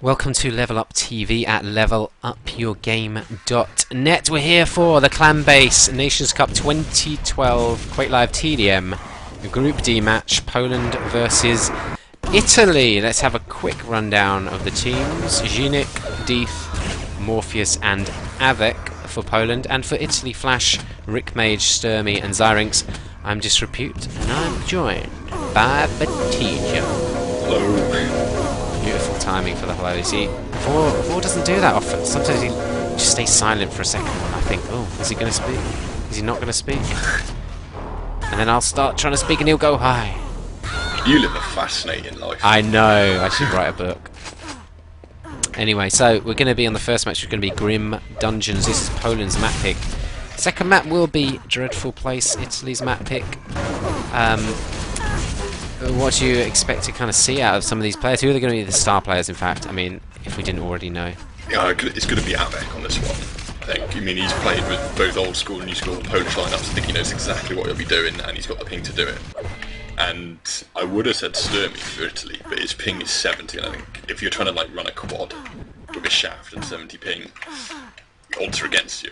Welcome to Level Up TV at levelupyourgame.net. We're here for the ClanBase Nations Cup 2012 Quake Live TDM Group D match, Poland versus Italy. Let's have a quick rundown of the teams. Zinik, Deeth, Morpheus and Avec for Poland, and for Italy, Flash, Rickmage, Sturmy and Zyrinx. I'm Disrepute, and I'm joined by Batija. Hello. Beautiful timing for the hello. See, Vor doesn't do that often. Sometimes he just stays silent for a second and I think, oh, is he going to speak? Is he not going to speak? And then I'll start trying to speak and he'll go hi. You live a fascinating life. I know, I should write a book. Anyway, so we're going to be on the first match, we're going to be Grim Dungeons. This is Poland's map pick. Second map will be Dreadful Place, Italy's map pick. What do you expect to kind of see out of some of these players? Who are they going to be the star players, in fact? I mean, if we didn't already know. Yeah, it's going to be Avec on this one, I think. I mean, he's played with both old school and new school Polish lineups. I think he knows exactly what he'll be doing, and he's got the ping to do it. And I would have said Sturmy for Italy, but his ping is 70, and I think if you're trying to like run a quad with a shaft and 70 ping, odds are against you.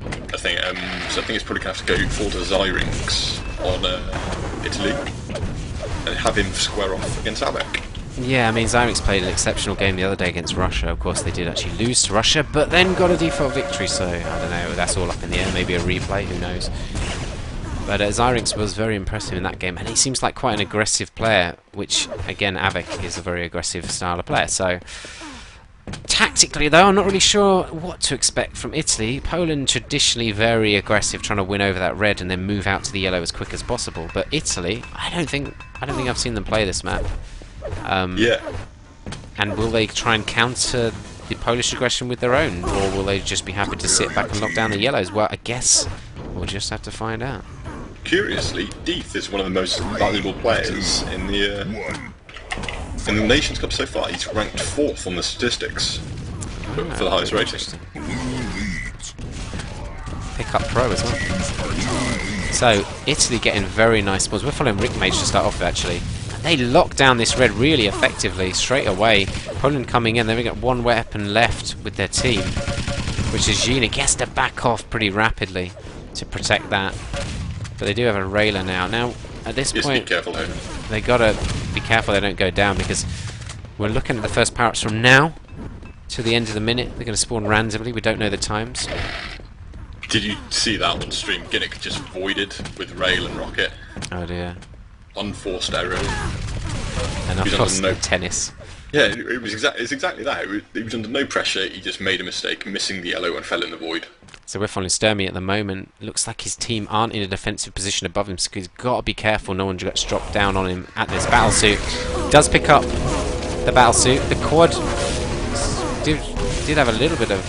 I think, so I think it's probably going to have to go for the Zyrinx on Italy and have him square off against Avec. Yeah, I mean, Zyrinx played an exceptional game the other day against Russia. Of course, they did actually lose to Russia, but then got a default victory, so I don't know, that's all up in the air. Maybe a replay, who knows. But Zyrinx was very impressive in that game, and he seems like quite an aggressive player, which, again, Avec is a very aggressive style of player, so... Tactically, though, I'm not really sure what to expect from Italy. Poland traditionally very aggressive, trying to win over that red and then move out to the yellow as quick as possible. But Italy, I don't think I've seen them play this map. Yeah. And will they try and counter the Polish aggression with their own, or will they just be happy to sit back and lock down the yellows? Well, I guess we'll just have to find out. Curiously, Deeth is one of the most valuable players in the Nations Cup so far. He's ranked 4th on the statistics for the highest rating. Pick up pro as well. So, Italy getting very nice spawns. We're following Rickmage to start off with, actually. And they lock down this red really effectively straight away. Poland coming in, they've got one weapon left with their team, which is Zinik. He has to back off pretty rapidly to protect that. But they do have a railer now. Now, at this point, be careful, they gotta be careful they don't go down, because we're looking at the first power-ups from now to the end of the minute. They're going to spawn randomly. We don't know the times. Did you see that on stream? Ginnick just voided with rail and rocket. Oh dear. Unforced error. And I've lost no tennis. Yeah, it's exactly that. He was under no pressure. He just made a mistake, missing the yellow and fell in the void. So we're following Sturmy at the moment. Looks like his team aren't in a defensive position above him, so he's got to be careful no one gets dropped down on him at this battlesuit. Does pick up the battlesuit. The quad did have a little bit of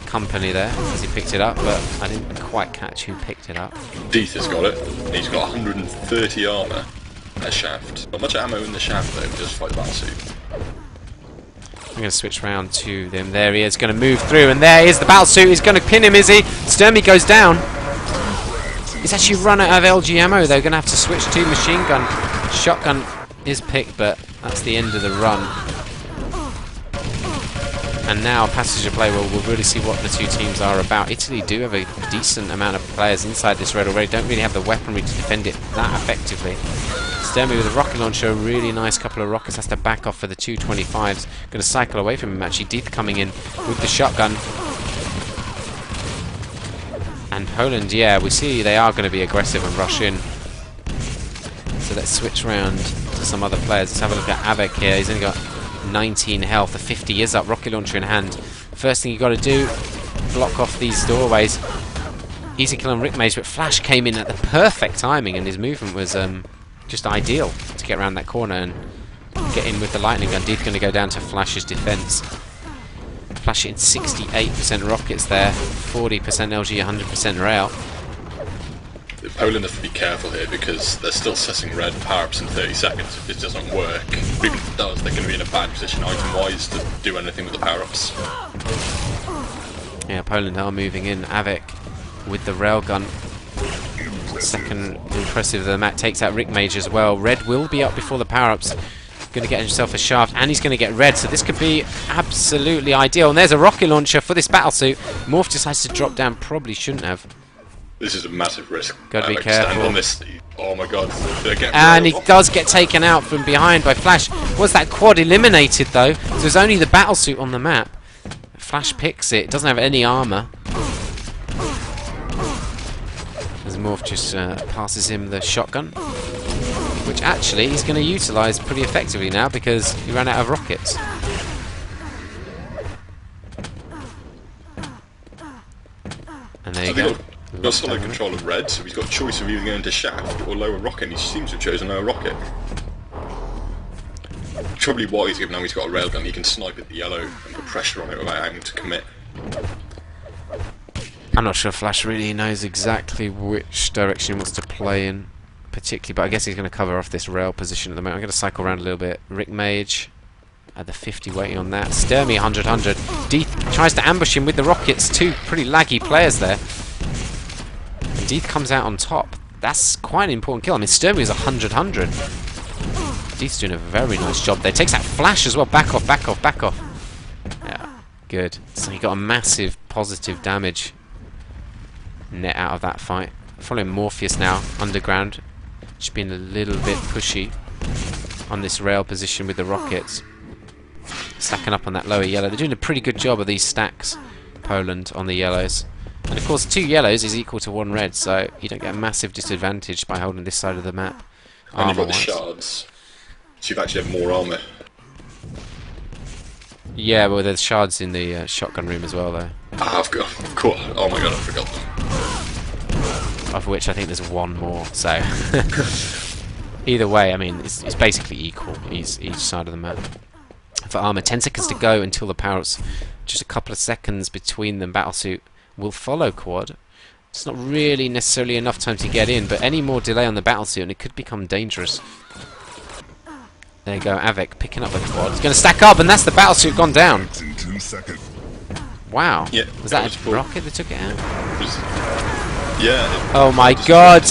company there as he picked it up, but I didn't quite catch who picked it up. Deeth has got it. He's got 130 armour as shaft. Not much ammo in the shaft though, just fight battlesuit. I'm going to switch round to them. There he is, going to move through, and there is the battlesuit. He's going to pin him, is he? Sturmy goes down. He's actually run out of LG ammo. They're going to have to switch to machine gun. Shotgun is picked, but that's the end of the run. And now passenger play, well, we'll really see what the two teams are about. Italy do have a decent amount of players inside this red already. Don't really have the weaponry to defend it that effectively. Sturmy with a rocket launcher, a really nice couple of rockets, has to back off for the 225s. Going to cycle away from him actually. Deeth coming in with the shotgun. And Poland, yeah, we see they are going to be aggressive and rush in. So let's switch round to some other players. Let's have a look at Avec here. He's only got 19 health, the 50 is up, rocket launcher in hand. First thing you got to do, block off these doorways. Easy kill on Rickmage, but Flash came in at the perfect timing and his movement was just ideal to get around that corner and get in with the lightning gun. Deeth going to go down to Flash's defense. Flash in 68% rockets there, 40% LG, 100% rail. Poland has to be careful here because they're still setting red power-ups in 30 seconds. If this doesn't work, even if it does, they're going to be in a bad position item-wise to do anything with the power-ups. Yeah, Poland are moving in. Avec with the railgun. Second impressive of the map, takes out Rickmage as well. Red will be up before the power-ups. going to get himself a shaft, and he's going to get red, so this could be absolutely ideal. And there's a rocket launcher for this battlesuit. Morph decides to drop down, probably shouldn't have. This is a massive risk. Gotta be careful. Stand on this. Oh my god. And he does get taken out from behind by Flash. Was that quad eliminated though? So there's only the battlesuit on the map. Flash picks it. It doesn't have any armor. As Morph just passes him the shotgun, which actually he's going to utilise pretty effectively now because he ran out of rockets. And there you go. He's got solid control of red, so he's got a choice of either going to shaft or lower rocket, and he seems to have chosen lower rocket. Probably wise, given now he's got a railgun, he can snipe at the yellow and put pressure on it without having to commit. I'm not sure Flash really knows exactly which direction he wants to play in, particularly, but I guess he's going to cover off this rail position at the moment. I'm going to cycle around a little bit. Rick Mage at the 50 waiting on that. Sturmy 100-100. Deeth tries to ambush him with the rockets. Two pretty laggy players there. Deeth comes out on top. That's quite an important kill. I mean, Sturmy is 100-100. Deeth's doing a very nice job there. Takes out Flash as well. Back off, back off, back off. Yeah, good. So he got a massive positive damage net out of that fight. Following Morpheus now, underground. Just being a little bit pushy on this rail position with the rockets. Stacking up on that lower yellow. They're doing a pretty good job of these stacks, Poland, on the yellows. And of course 2 yellows is equal to 1 red, so you don't get a massive disadvantage by holding this side of the map. And you've got the shards, so you've actually have more armour. Yeah, well there's shards in the shotgun room as well though. Ah, of course. Oh my god, I forgot them. Of which I think there's 1 more, so... Either way, I mean, it's basically equal, each side of the map. For armour, 10 seconds to go until the power-ups. Just a couple of seconds between them. Battlesuit will follow quad. It's not really necessarily enough time to get in, but any more delay on the battlesuit and it could become dangerous. There you go, Avek picking up the quad. He's going to stack up, and that's the battlesuit gone down. Wow. Yeah, was that a rocket that took it out? Yeah. Oh my god!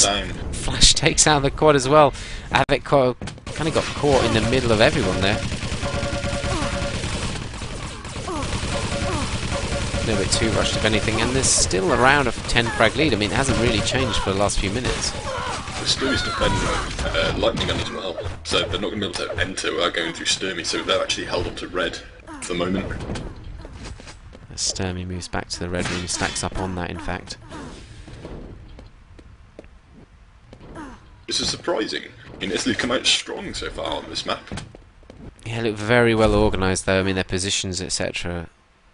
Flash takes out the quad as well. Avek kind of got caught in the middle of everyone there. A little bit too rushed if anything, and there's still around a 10 frag lead. I mean, it hasn't really changed for the last few minutes. The Sturmy's defending lightning gun as well, so they're not going to be able to enter without going through Sturmy, so they're actually held on to red for the moment. Sturmy moves back to the red room, stacks up on that in fact. This is surprising. I mean, Italy come out strong so far on this map. Yeah, look very well organised though. I mean, their positions, etc.,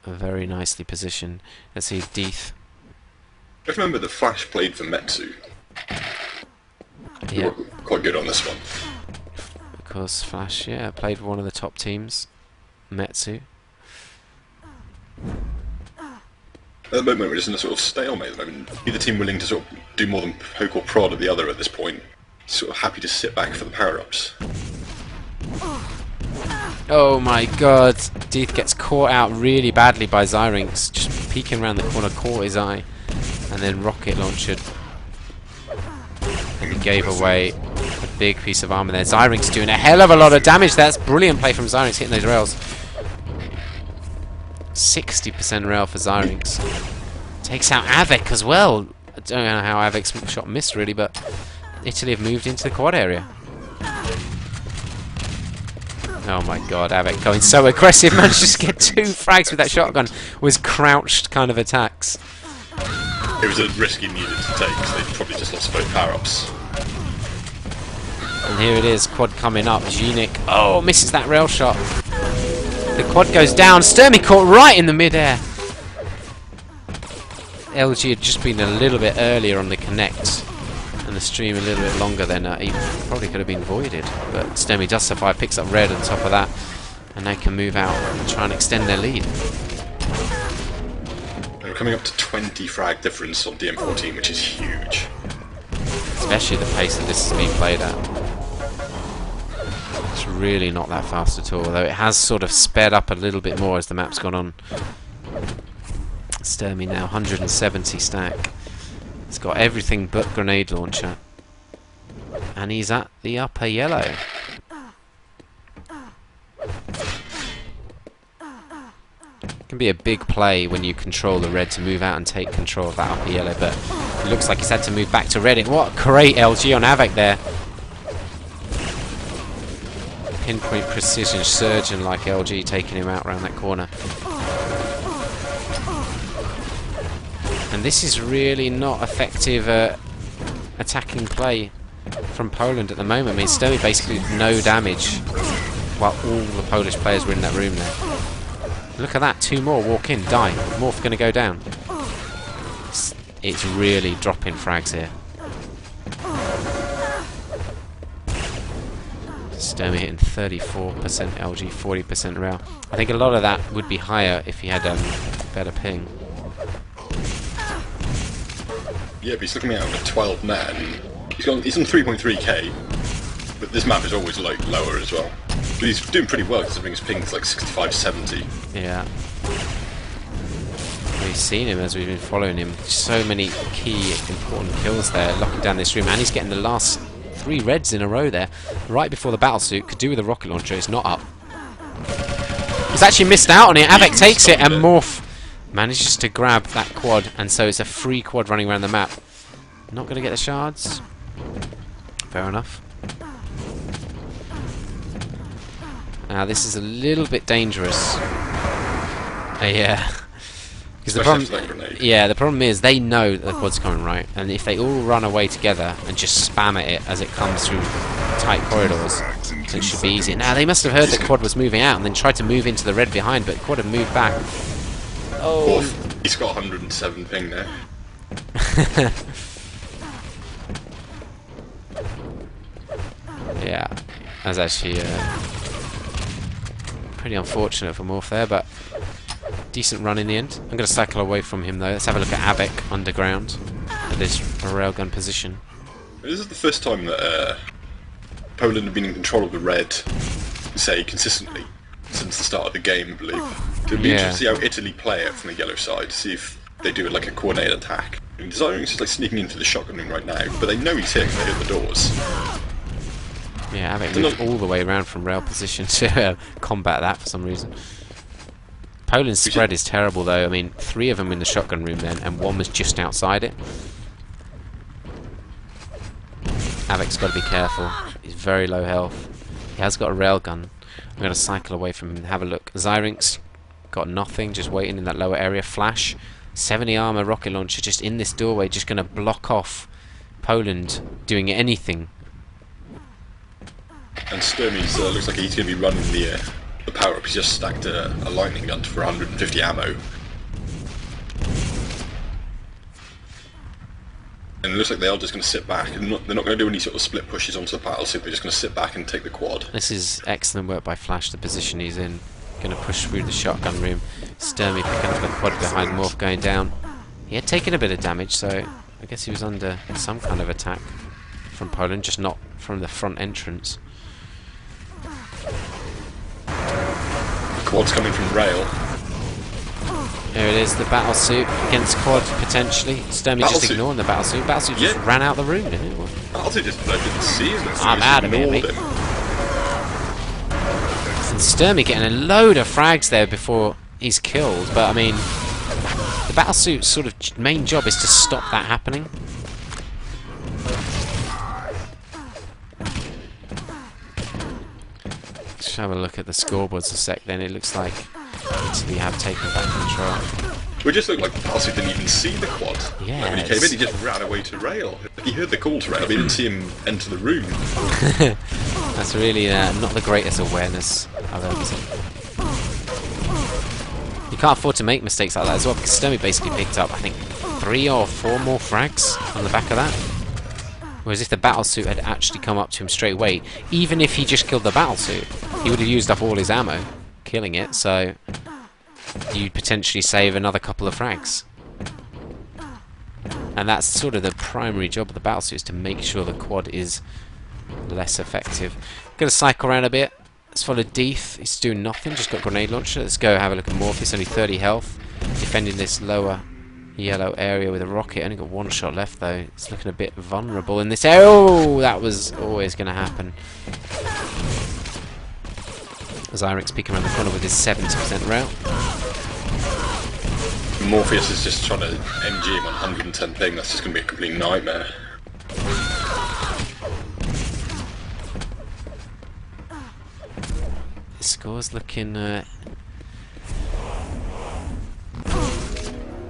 are very nicely positioned. Let's see, Deeth. I remember the Flash played for Metsu. Yeah. Quite good on this one. Of course, Flash, yeah, played for one of the top teams, Metsu. At the moment, we're just in a sort of stalemate. I mean, either team willing to sort of do more than poke or prod at the other at this point. Sort of happy to sit back for the power-ups. Oh my god, Deeth gets caught out really badly by Zyrinx, just peeking around the corner, caught his eye, and then rocket launched. And he gave away a big piece of armor there. Zyrinx doing a hell of a lot of damage. That's brilliant play from Zyrinx, hitting those rails. 60% rail for Zyrinx. Takes out Avek as well. I don't know how Avek's shot missed really, but Italy have moved into the quad area. Oh my god, Avek going so aggressive, managed to get 2 frags with that shotgun. Was crouched kind of attacks. It was a risk he needed to take, because they probably just lost both power-ups. And here it is, quad coming up. Genic, oh, misses that rail shot. The quad goes down. Sturmy caught right in the mid-air. LG had just been a little bit earlier on the connect, and the stream a little bit longer than he probably could have been voided. But Sturmy does survive, picks up red on top of that, and they can move out and try and extend their lead. We're coming up to 20 frag difference on DM14, which is huge. Especially the pace that this has been played at. It's really not that fast at all, though it has sort of sped up a little bit more as the map's gone on. Sturmy now 170 stack. It's got everything but grenade launcher. And he's at the upper yellow. Can be a big play when you control the red to move out and take control of that upper yellow, but it looks like he's had to move back to red. What a great LG on Havoc there. Pinpoint precision surgeon like LG taking him out around that corner. And this is really not effective attacking play from Poland at the moment. I mean, Sturmy basically did no damage while all the Polish players were in that room there. Look at that, 2 more walk in, die. Morph going to go down. It's really dropping frags here. Sturmy hitting 34% LG, 40% Rail. I think a lot of that would be higher if he had better ping. Yeah, but he's looking at a 12 man. He's on 3.3k, but this map is always like lower as well. But he's doing pretty well considering his ping's like 65, 70. Yeah. We've seen him as we've been following him. So many key important kills there, locking down this room, and he's getting the last 3 reds in a row there, right before the battlesuit. Could do with a rocket launcher. It's not up. He's actually missed out on it. Avek takes it, and Morph manages to grab that quad, and so it's a free quad running around the map. Not going to get the shards. Fair enough. Now this is a little bit dangerous. Yeah. Because the problem is they know that the quad's coming, right? And if they all run away together and just spam at it as it comes through tight corridors, then it should be easy. Now they must have heard that quad was moving out and then tried to move into the red behind, but quad had moved back. Oh, he's got 107 ping there. Yeah, that's actually pretty unfortunate for Morph there, but decent run in the end. I'm going to cycle away from him though. Let's have a look at Avek underground at this railgun position. This is the first time that Poland have been in control of the red, say, consistently since the start of the game, I believe. It'd be interesting to see how Italy play it from the yellow side, see if they do it like a coordinated attack. Desiring is like sneaking into the shotgun ring right now, but they know he's here because they hit the doors. Yeah, Avek moved all the way around from rail position to combat that for some reason. Poland's spread is terrible though. I mean, 3 of them in the shotgun room then, and 1 was just outside it. Avek's got to be careful. He's very low health. He has got a railgun. I'm going to cycle away from him and have a look. Zyrink's got nothing, just waiting in that lower area. Flash, 70 armor, rocket launcher, just in this doorway, just going to block off Poland doing anything. And Sturmy's looks like he's going to be running the power-up. He's just stacked a lightning gun for 150 ammo. And it looks like they are just going to sit back. And they're not going to do any sort of split pushes onto the battlefield. They're just going to sit back and take the quad. This is excellent work by Flash, the position he's in. Going to push through the shotgun room. Sturmy picking up the quad behind Morph going down. He had taken a bit of damage, so I guess he was under some kind of attack from Poland, just not from the front entrance. The quad's coming from rail. Here it is, the battlesuit against quad potentially. Sturmy just ignoring the battlesuit. Battlesuit just ran out the room, didn't it? Battlesuit just didn't see him. I'm out of here, mate. And Sturmy getting a load of frags there before he's killed, but I mean, the battlesuit's sort of main job is to stop that happening. Let's have a look at the scoreboards a sec then. It looks like Italy have taken back control. We just looked like the battlesuit didn't even see the quad. Yeah. Like when he came in, he just ran away to rail. He heard the call to rail, but he didn't see him enter the room. That's really not the greatest awareness I've ever seen. You can't afford to make mistakes like that as well, because Sturmy basically picked up, I think, 3 or 4 more frags on the back of that. Whereas if the battlesuit had actually come up to him straight away, even if he just killed the battlesuit, he would have used up all his ammo, killing it, so you'd potentially save another couple of frags. And that's sort of the primary job of the battlesuit, is to make sure the quad is less effective. Gonna cycle around a bit. Let's follow Deeth. He's doing nothing, just got grenade launcher. Let's go have a look at Morpheus, only 30 health. Defending this lower yellow area with a rocket. Only got 1 shot left though. It's looking a bit vulnerable in this area. Oh, that was always going to happen. Zyrink's peeking around the corner with his 70% rail. Morpheus is just trying to MG him on 110 ping. That's just going to be a complete nightmare. The score's looking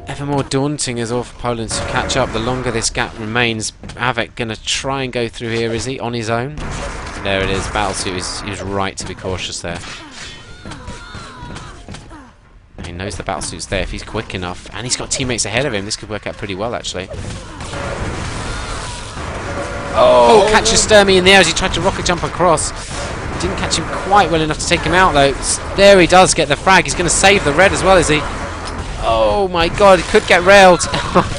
ever more daunting as all for Poland to catch up. The longer this gap remains, Havoc going to try and go through here, is he? On his own? There it is. Battlesuit, he was right to be cautious there. He knows the Battlesuit's there if he's quick enough. And he's got teammates ahead of him. This could work out pretty well, actually. Oh, catches Sturmy in there as he tried to rocket jump across. Didn't catch him quite well enough to take him out, though. There he does get the frag. He's going to save the red as well, is he? Oh my god, he could get railed.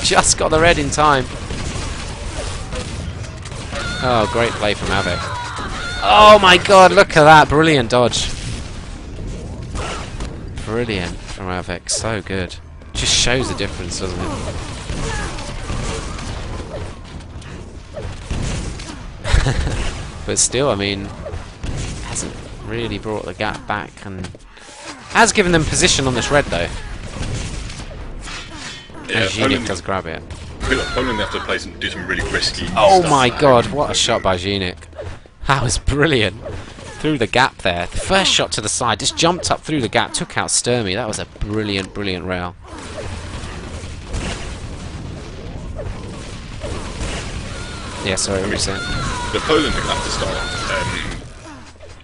Just got the red in time. Oh, great play from Havoc. Oh my god, look at that. Brilliant dodge. Brilliant from Havoc. So good. Just shows the difference, doesn't it? But still, I mean, hasn't really brought the gap back and has given them position on this red, though. Yeah, as Zhinik does grab it. I feel like Poland have to do some really risky Oh stuff my now. god, what a shot by Zhinik. That was brilliant. Through the gap there. The first shot to the side, just jumped up through the gap, took out Sturmy. That was a brilliant, brilliant rail. Yeah, sorry, what were you saying? The Poland are going to have to start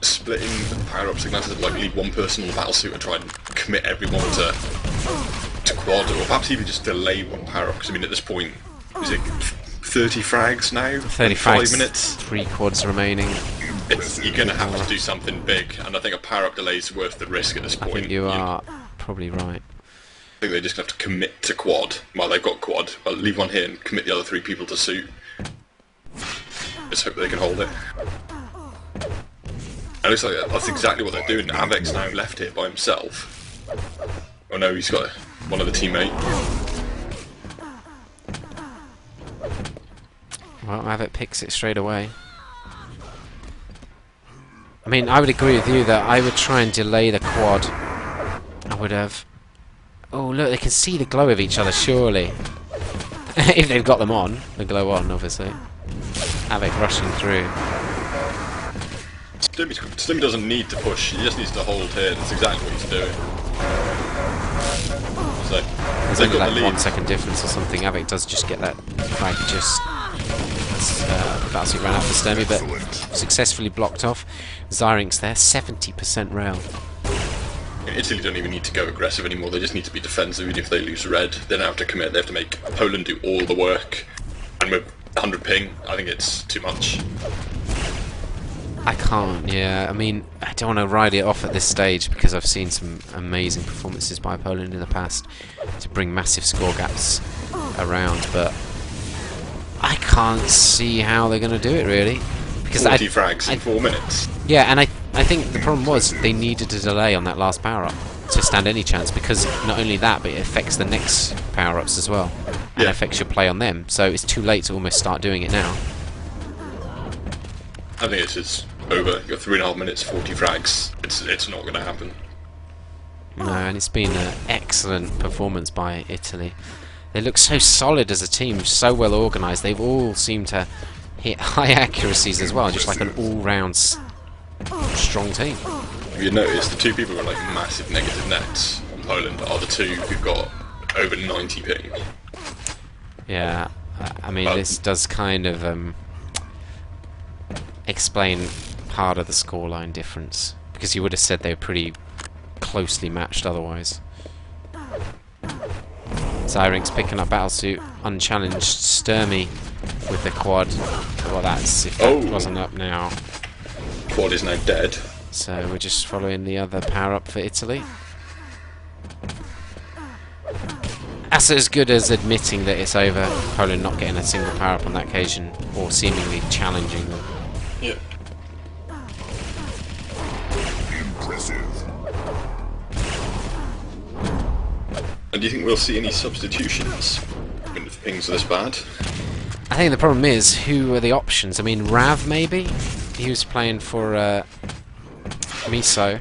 splitting power-ups. They're going to have to like leave one person on the battlesuit and try and commit everyone to quad, or perhaps even just delay one power-up. Because I mean, at this point, is it 30 frags now? 30 5 frags, minutes. 3 quads remaining. You're going to have to do something big, and I think a power-up delay is worth the risk at this point. I think you are probably right. I think they just have to commit to quad. Well, they've got quad. Well, leave one here and commit the other 3 people to suit. Just hope they can hold it. It looks like that's exactly what they're doing. Avek's now left here by himself. Oh no, he's got one other teammate. Well, Avek picks it straight away. I mean, I would agree with you that I would try and delay the quad. I would have... Oh, look, they can see the glow of each other, surely. If they've got them on. The glow on, obviously. Avek rushing through. Sturmy doesn't need to push, he just needs to hold here. That's exactly what he's doing. So, there's they've only got like the 1 lead. second difference or something. Avek does just get that frag just... Battlesuit ran out for Sturmy, but successfully blocked off. Zyrink's there, 70% rail. Italy don't even need to go aggressive anymore, they just need to be defensive. Even if they lose red, they don't have to commit, they have to make Poland do all the work. And with 100 ping, I think it's too much. I can't, yeah. I mean, I don't want to ride it off at this stage because I've seen some amazing performances by Poland in the past to bring massive score gaps around, but I can't see how they're going to do it, really. Because 40 frags in 4 minutes. Yeah, and I think the problem was they needed a delay on that last power-up to stand any chance, because not only that, but it affects the next power-ups as well. And affects your play on them, so it's too late to almost start doing it now. I think it's just over. You've got 3.5 minutes, 40 frags. It's not going to happen. No, and it's been an excellent performance by Italy. They look so solid as a team, so well organised. They've all seemed to hit high accuracies as well, just like an all-round strong team. If you notice, the 2 people with like massive negative nets on Poland are the 2 who've got over 90 ping. Yeah, I mean, this does kind of explain part of the scoreline difference, because you would have said they were pretty closely matched otherwise. Zyrink's picking up Battlesuit, unchallenged. Sturmy with the quad. Well, that's if that wasn't up now. Quad is now dead. So we're just following the other power up for Italy. That's as good as admitting that it's over. Poland not getting a single power up on that occasion, or seemingly challenging them. Yeah. And do you think we'll see any substitutions when the pings are this bad? I think the problem is, who are the options? I mean, Rav maybe? He was playing for Miso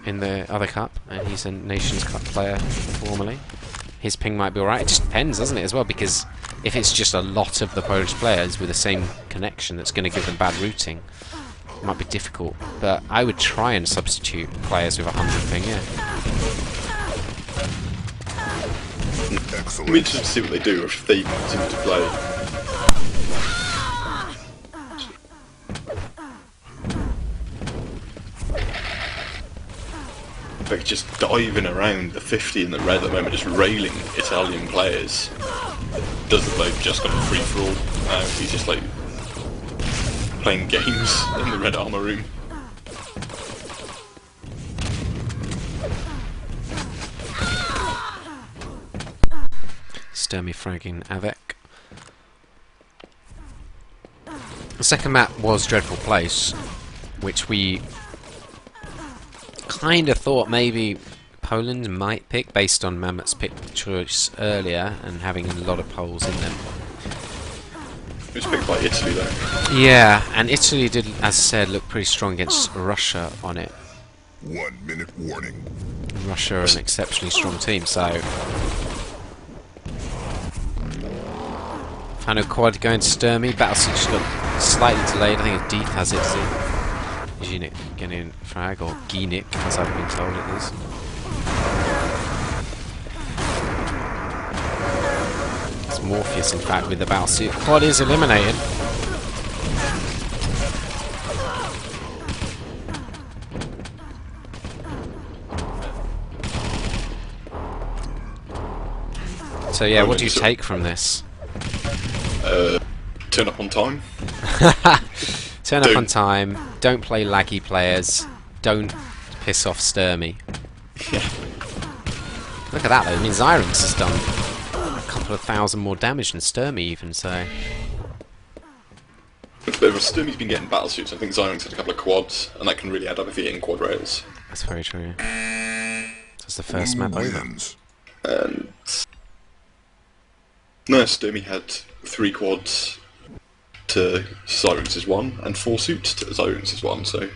in the other cup, and he's a Nations Cup player formerly. his ping might be alright. It just depends, doesn't it, as well? Because if it's just a lot of the Polish players with the same connection, that's going to give them bad routing. It might be difficult. But I would try and substitute players with 100 ping, yeah. Excellent. I'm interested to see what they do if they continue to play. They're just diving around the 50 in the red at the moment, just railing Italian players. Doesn't look like they've just got a free-for-all. He's just like playing games in the red armor room. Sturmy fragging Avec. The second map was Dreadful Place, which we kind of thought maybe Poland might pick based on Mammoth's pick choice earlier and having a lot of Poles in them. It was picked by Italy though. Yeah, and Italy did, as I said, look pretty strong against Russia on it. 1 minute warning. Russia are an exceptionally strong team, so final quad going to Sturmy. Battlesuit just got slightly delayed. I think Deeth has it. Ginik getting frag, or Ginik, as I've been told it is. It's Morpheus, in fact, with the Battlesuit. Quad is eliminated. So yeah, what do you take from this? Turn up on time. Turn up on time, don't play laggy players, don't piss off Sturmy. Yeah. Look at that though, I mean Zyrinx has done a couple of thousand more damage than Sturmy even, so... But Sturmy's been getting battlesuits, I think Zyrinx had a couple of quads, and that can really add up if you're hitting quad rails. That's very true. That's the first map over. And... no, Sturmy had 3 quads to Zyrinx's 1, and 4 suits to Zyrinx's 1, so